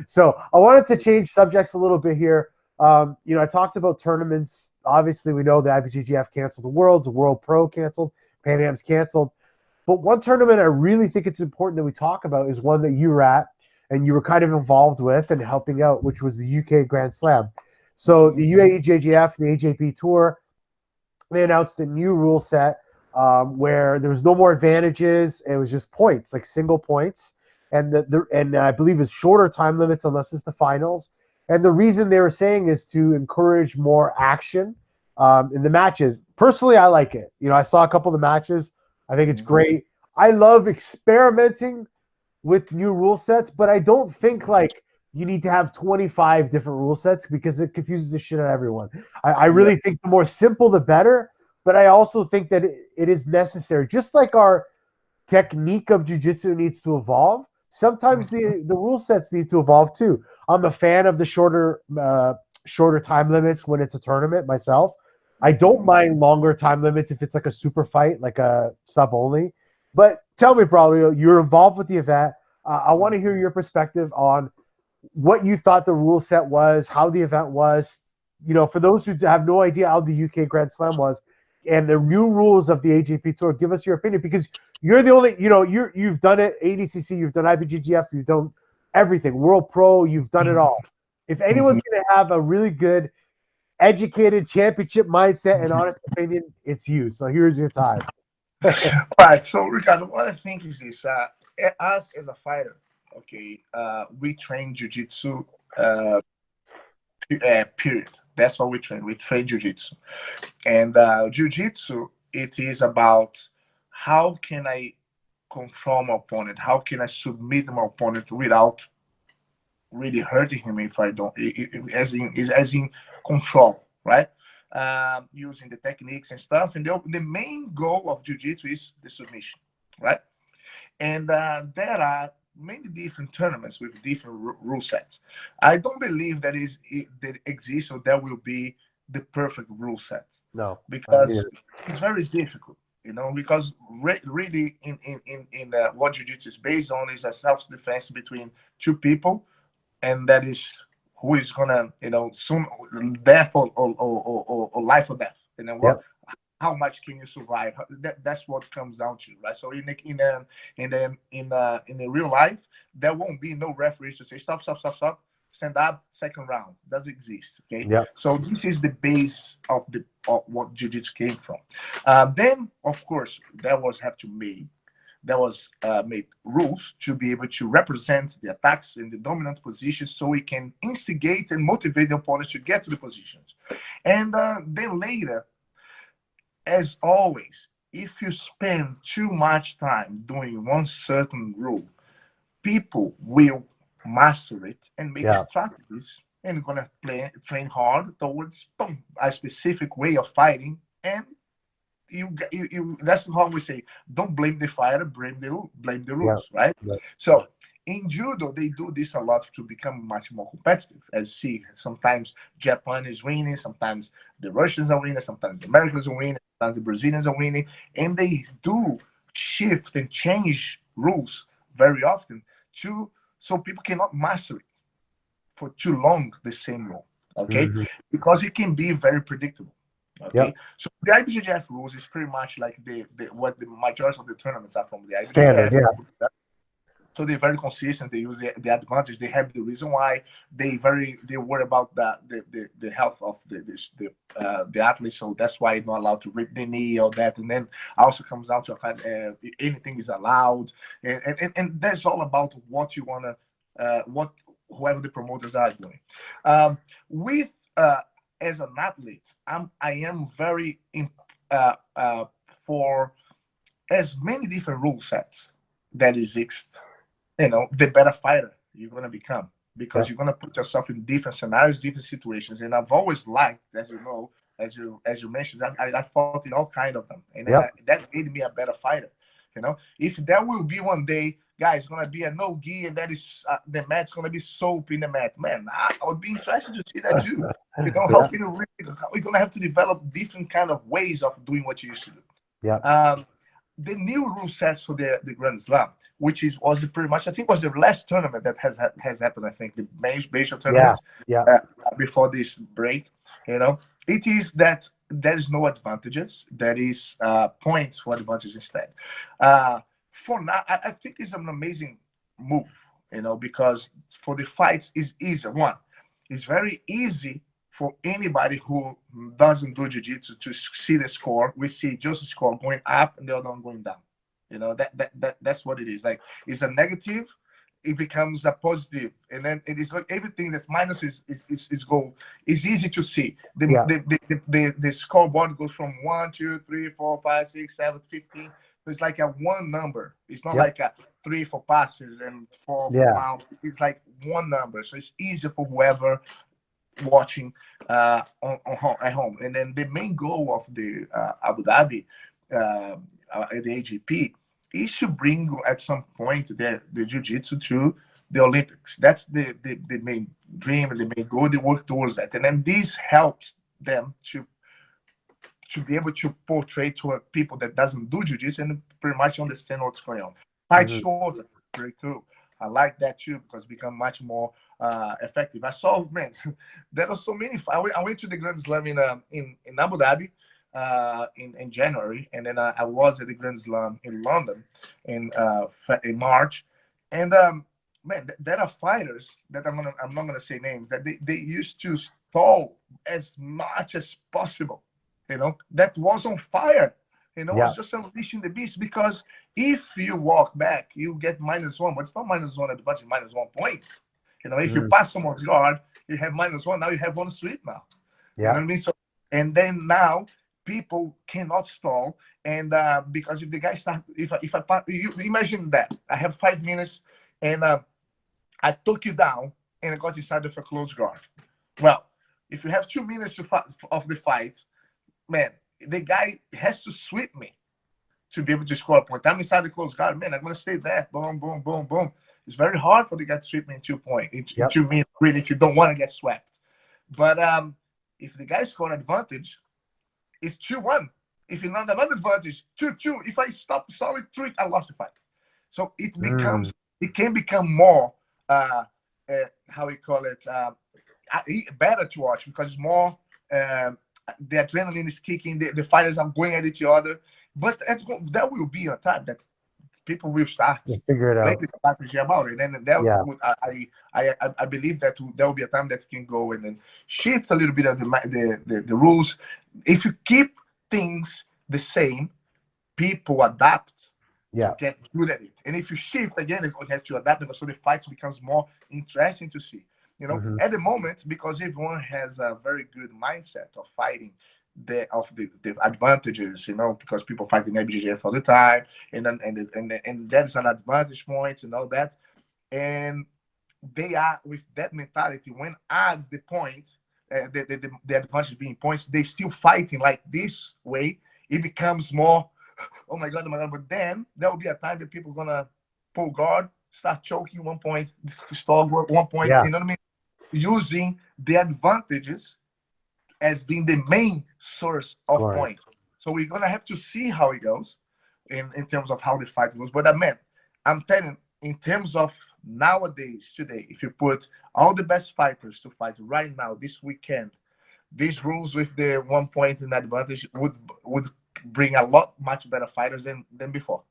So I wanted to change subjects a little bit here. You know, I talked about tournaments. Obviously, we know the IBJJF canceled the World Pro canceled, Pan Am's canceled. But one tournament I really think it's important that we talk about is one that you were at and you were kind of involved with and helping out, which was the UK Grand Slam. So the UAEJJF, the AJPTour, they announced a new rule set where there was no more advantages. It was just points, like single points. And I believe it's shorter time limits unless it's the finals. And the reason they were saying is to encourage more action in the matches. Personally, I like it. You know, I saw a couple of the matches. I think it's great. I love experimenting with new rule sets, but I don't think like you need to have 25 different rule sets because it confuses the shit out of everyone. I really think the more simple, the better. But I also think that it is necessary. Just like our technique of jiu-jitsu needs to evolve, sometimes the rule sets need to evolve too. I'm a fan of the shorter time limits when it's a tournament myself. I don't mind longer time limits if it's like a super fight, like a sub only. But tell me, Braulio, you're involved with the event. I want to hear your perspective on what you thought the rule set was, how the event was. You know, for those who have no idea how the UK Grand Slam was, and the new rules of the AJPTour, give us your opinion because you're the only, you know, you've done it, ADCC, you've done IBJJF, you've done everything, World Pro, you've done it all. If anyone's going to have a really good, educated championship mindset and honest opinion, it's you. So here's your time. Right. So, Ricardo, what I think is this: us as a fighter, okay, we train jiu-jitsu. Period. That's what we train. We train jiu-jitsu, and jiu-jitsu, it is about how can I control my opponent? How can I submit my opponent without really hurting him? If I don't, as in control, right? Using the techniques and stuff. And the main goal of jiu-jitsu is the submission, right? And there are many different tournaments with different rule sets. I don't believe that exists or there will be the perfect rule set. No, because it's very difficult, you know. Because really, in what jiu-jitsu is based on is a self-defense between two people, and that is who is gonna, you know, soon death or life or death. You know what? How much can you survive? That's what comes down to, right? So in the real life, there won't be no referees to say stop, stand up, second round. Doesn't exist. Okay. Yeah. So this is the base of what jiu-jitsu came from. Then of course there was made rules to be able to represent the attacks in the dominant position, so we can instigate and motivate the opponent to get to the positions. And then later, as always, if you spend too much time doing one certain rule, people will master it and make strategies and gonna train hard towards a specific way of fighting. And you that's how we say, don't blame the fighter, blame the rules, right? So in judo, they do this a lot to become much more competitive. As you see, sometimes Japan is winning, sometimes the Russians are winning, sometimes the Americans are winning, sometimes the Brazilians are winning, and they do shift and change rules very often so people cannot master it for too long, the same rule, okay? Because it can be very predictable. Okay, so the IBJJF rules is pretty much like what the majority of the tournaments are from the IBJJF. Standard, So they're very consistent. They use the advantage. They have the reason why they worry about the health of the athlete. So that's why they're not allowed to rip the knee or that. And then also comes down to anything is allowed. And that's all about what you want to whoever the promoters are doing. As an athlete, I am very for as many different rule sets that exist. You know, the better fighter you're gonna become, because you're gonna put yourself in different scenarios, different situations. And I've always liked, as you know, as you mentioned, I fought in all kind of them, and that made me a better fighter. You know, if there will be one day, guys, gonna be a no gi, and that is the mat's gonna be soap in the mat, man, I would be interested to see that too. You know, how can you really? We're gonna have to develop different kind of ways of doing what you used to do. the new rule sets for the Grand Slam, which was pretty much, I think, was the last tournament that has happened. I think the major tournament before this break. It is that there is no advantages. There is points for advantage instead. For now, I think it's an amazing move. Because for the fights is easier. One, it's very easy for anybody who doesn't do jiu-jitsu to see the score. We see just the score going up and the other one going down. That's what it is. Like, it's a negative, it becomes a positive, and then it is like everything that's minus is goal. It's easy to see. The scoreboard goes from 1, 2, 3, 4, 5, 6, 7, 15. It's like a one number. It's not like a 3 for passes and 4 for mount. It's like one number. So it's easier for whoever watching at home. And then the main goal of the Abu Dhabi, the AJP, is to bring at some point the jiu-jitsu to the Olympics. That's the main dream, the main goal. They work towards that. And then this helps them to be able to portray to people that doesn't do jiu-jitsu and pretty much understand what's going on. Fight shoulder, very cool. I like that too, because it become much more effective. I saw, man, there are so many. I went to the Grand Slam in Abu Dhabi in January, and then I was at the Grand Slam in London in March. And man, there are fighters that I'm not gonna say names, that they used to stall as much as possible. That was on fire. It's just unleashing the beast, because if you walk back, you get -1, but it's not -1 advantage, -1 point. If you pass someone's guard, you have -1. Now you have one street now. You know what I mean? So, and then now people cannot stall, and because if the guy start, if I pass, you imagine that I have 5 minutes, and I took you down, and I got inside of a close guard. Well, if you have 2 minutes of the fight, man, the guy has to sweep me to be able to score a point. I'm inside the close guard, man. I'm gonna stay there. Boom, boom, boom, boom. It's very hard for the guy to sweep me in 2 points. In 2 minutes, really, if you don't want to get swept. But if the guy score an advantage, it's 2-1. If you not another advantage, 2-2. If I stop solid 3, I lost the fight. So it becomes, it can become more, how we call it, better to watch, because it's more. The adrenaline is kicking. The fighters are going at each other, but there will be a time that people will start figure it out, strategy about it, and I believe that there will be a time that you can go and then shift a little bit of the rules. If you keep things the same, people adapt to get good at it, and if you shift again, it's going to have to adapt, so the fights becomes more interesting to see. At the moment, because everyone has a very good mindset of fighting the advantages, because people fight in ABJJF all the time, and that's an advantage point and all that, and they are with that mentality. When adds the point, the advantage being points, they still fighting like this way. It becomes more, oh my god, but then there will be a time that people are gonna pull guard, start choking 1 point, stall 1 point. You know what I mean? Using the advantages as being the main source of points. So we're gonna have to see how it goes in terms of how the fight goes. But I'm telling, in terms of nowadays, today, if you put all the best fighters to fight right now this weekend, these rules with the 1 point in advantage would bring a lot much better fighters than before.